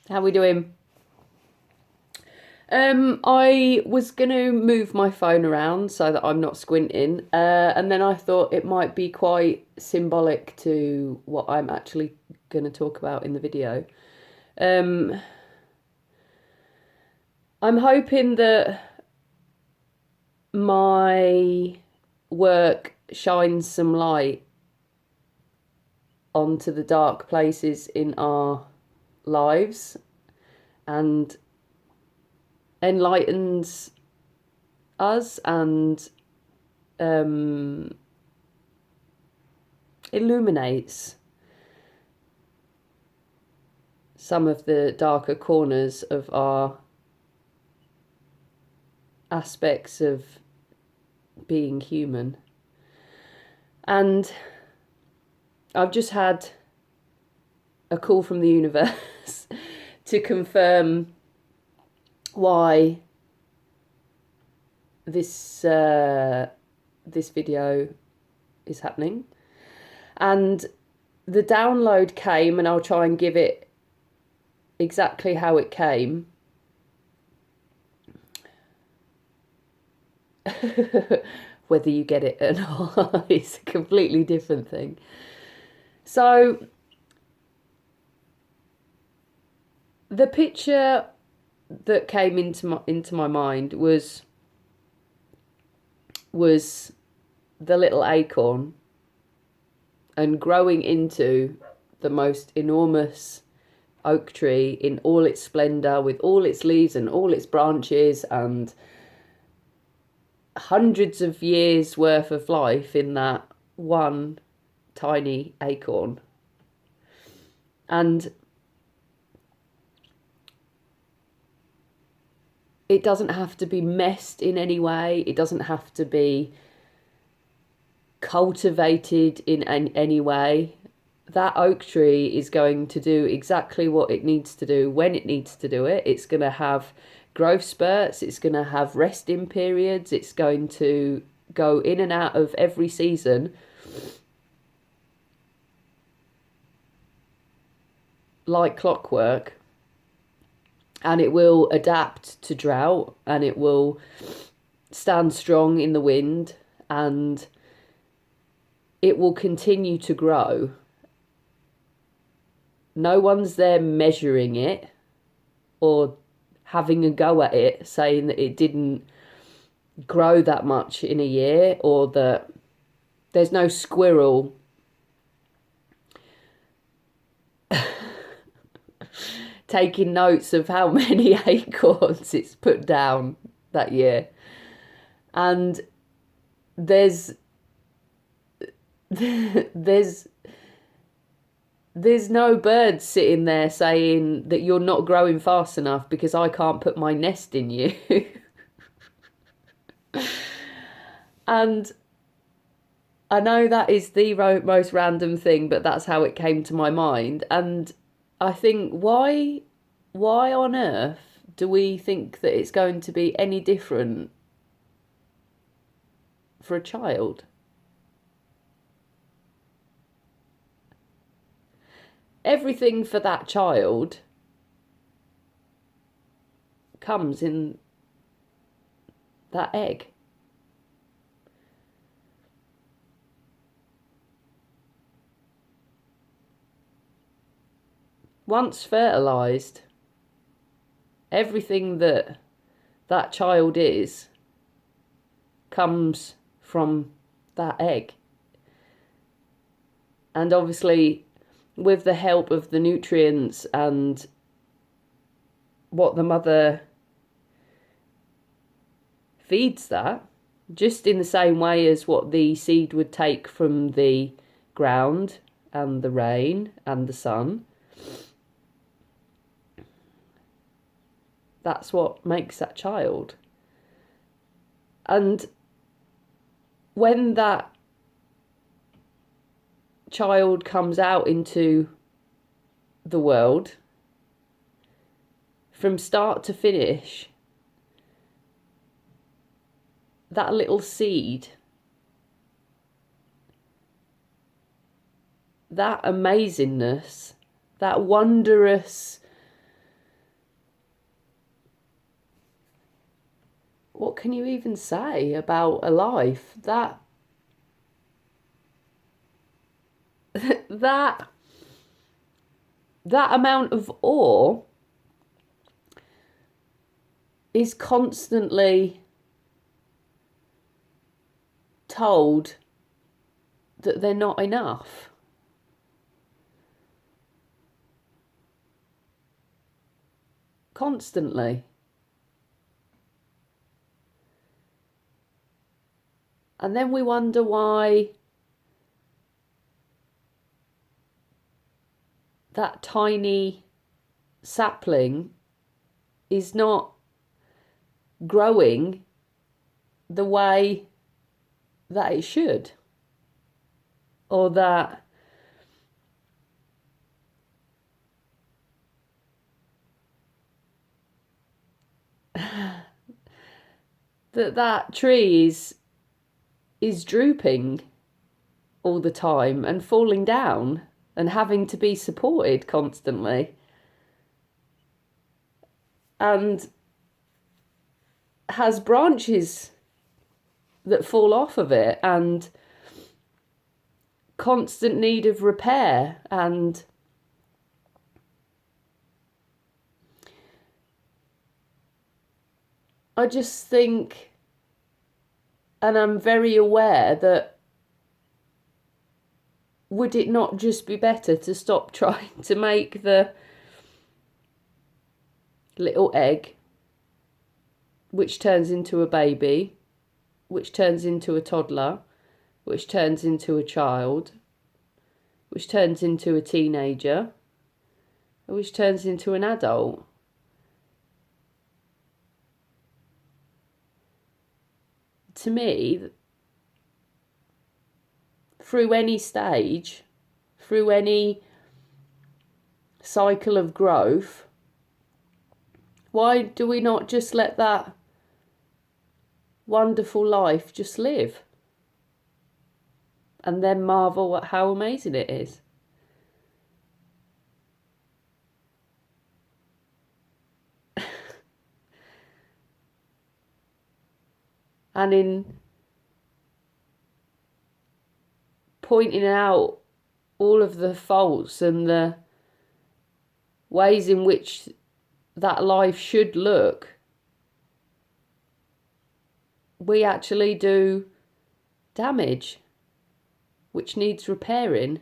How we doing? I was gonna move my phone around so that I'm not squinting, and then I thought it might be quite symbolic to what I'm actually gonna talk about in the video. Um, I'm hoping that my work shines some light onto the dark places in our lives and enlightens us and um, illuminates some of the darker corners of our aspects of being human. And I've just had a call from the universe to confirm why this video is happening. And the download came, and I'll try and give it exactly how it came. Whether you get it or not is a completely different thing. So the picture that came into my mind was the little acorn and growing into the most enormous oak tree in all its splendor, with all its leaves and all its branches and hundreds of years worth of life in that one tiny acorn. And it doesn't have to be messed in any way. It doesn't have to be cultivated in any way. That oak tree is going to do exactly what it needs to do when it needs to do it. It's going to have growth spurts. It's going to have resting periods. It's going to go in and out of every season like clockwork. And it will adapt to drought, and it will stand strong in the wind, and it will continue to grow. No one's there measuring it or having a go at it, saying that it didn't grow that much in a year, or that there's no squirrel taking notes of how many acorns it's put down that year. And there's there's no birds sitting there saying that you're not growing fast enough because I can't put my nest in you. And I know that is the most random thing, but that's how it came to my mind. And I think, why on earth do we think that it's going to be any different for a child? Everything for that child comes in that egg. Once fertilized, everything that that child is comes from that egg. And obviously, with the help of the nutrients and what the mother feeds that, just in the same way as what the seed would take from the ground and the rain and the sun, that's what makes that child. And when that child comes out into the world, from start to finish, that little seed, that amazingness, that wondrous what can you even say about a life that that that amount of awe is constantly told that they're not enough. Constantly. And then we wonder why that tiny sapling is not growing the way that it should, or that that tree is drooping all the time and falling down and having to be supported constantly, and has branches that fall off of it and constant need of repair. And I just think, and I'm very aware that, would it not just be better to stop trying to make the little egg, which turns into a baby, which turns into a toddler, which turns into a child, which turns into a teenager, which turns into an adult? To me, through any stage, through any cycle of growth, why do we not just let that wonderful life just live and then marvel at how amazing it is? And in pointing out all of the faults and the ways in which that life should look, we actually do damage which needs repairing.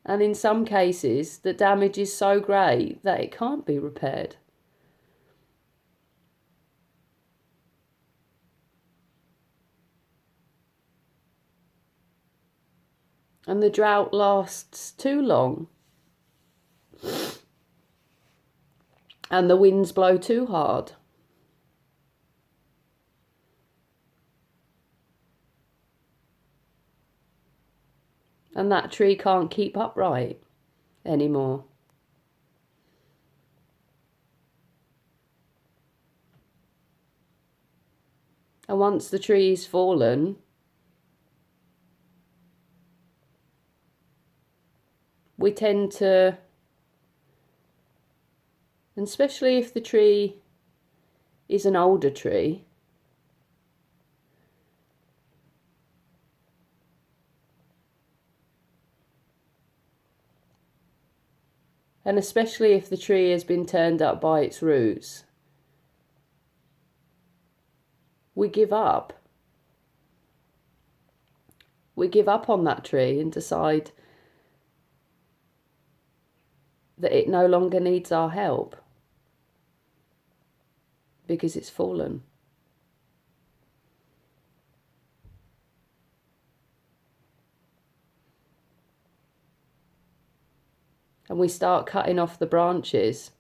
And in some cases, the damage is so great that it can't be repaired. And the drought lasts too long. And the winds blow too hard. And that tree can't keep upright anymore. And once the tree's fallen, we tend to, and especially if the tree is an older tree, and especially if the tree has been turned up by its roots, we give up. We give up on that tree and decide that it no longer needs our help because it's fallen. And we start cutting off the branches.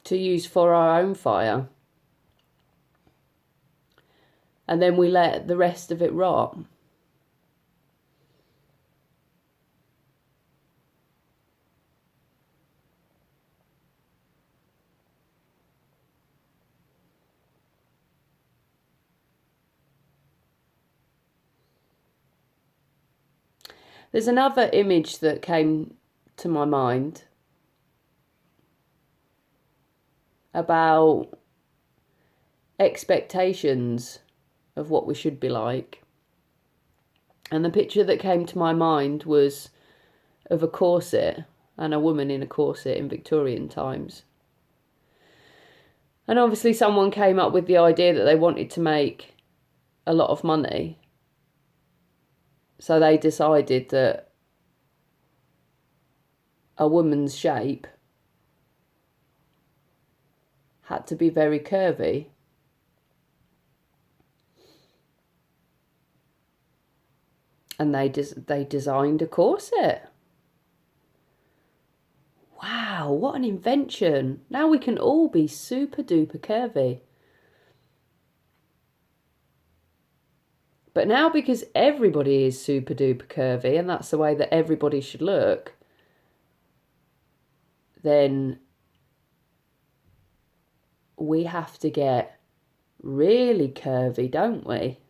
To use for our own fire. And then we let the rest of it rot. There's another image that came to my mind about expectations of what we should be like. And the picture that came to my mind was of a corset and a woman in a corset in Victorian times. And obviously someone came up with the idea that they wanted to make a lot of money. So they decided that a woman's shape had to be very curvy. And they designed a corset. Wow, what an invention. Now we can all be super duper curvy. But now, because everybody is super duper curvy and that's the way that everybody should look, then we have to get really curvy, don't we?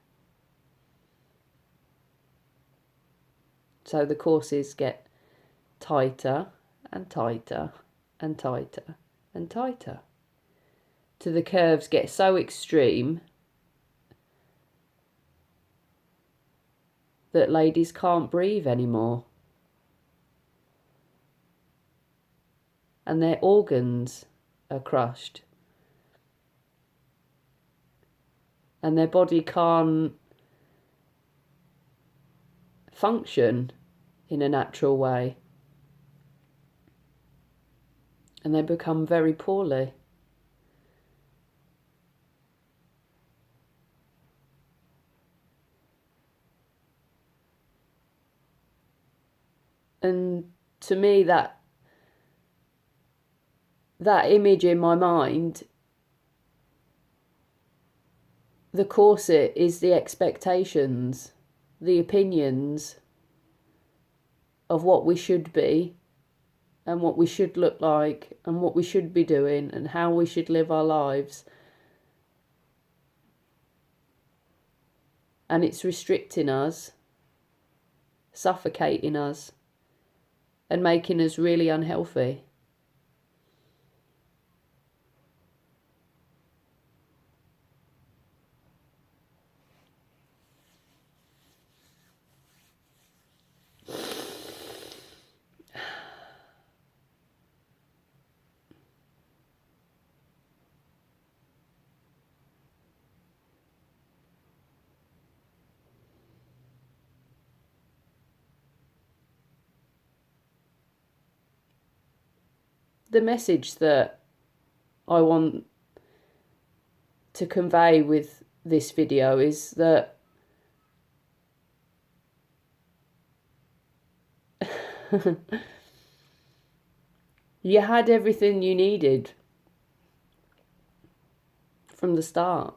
So the courses get tighter and tighter and tighter and tighter, till the curves get so extreme that ladies can't breathe anymore. And their organs are crushed. And their body can't function in a natural way. And they become very poorly. And to me, that image in my mind, the corset is the expectations, the opinions of what we should be and what we should look like and what we should be doing and how we should live our lives. And it's restricting us, suffocating us, and making us really unhealthy. The message that I want to convey with this video is that you had everything you needed from the start.